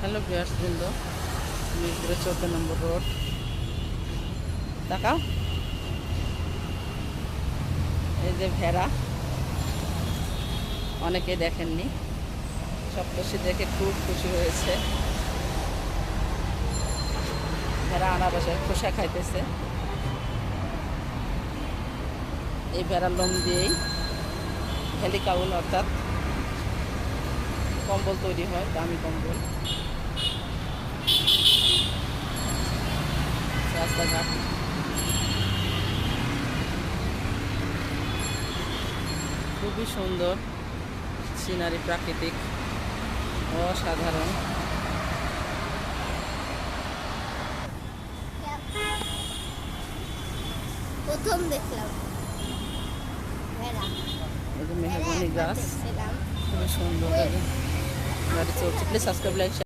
Hello viewers বৃন্দ, মিরপুরের 14 নম্বর road. তাকাও, এই যে ভেড়া, অনেকে দেখেননি, সপ্তর্ষি দেখে খুব খুশি হয়েছে। ভেড়া আনারসের খোসা খাইতেছে। এই ভেড়ার লোম দিয়েই হেলিকাউল অর্থাৎ কম্বল তৈরি হয়, দামি কম্বল। রাস্তাঘাট খুবই সুন্দর, সিনারি প্রাকৃতিক অসাধারণ। প্রথম দেখলাম মেহগনি গাছ খুবই সুন্দর। গাড়ি চলছে। Please subscribe, like.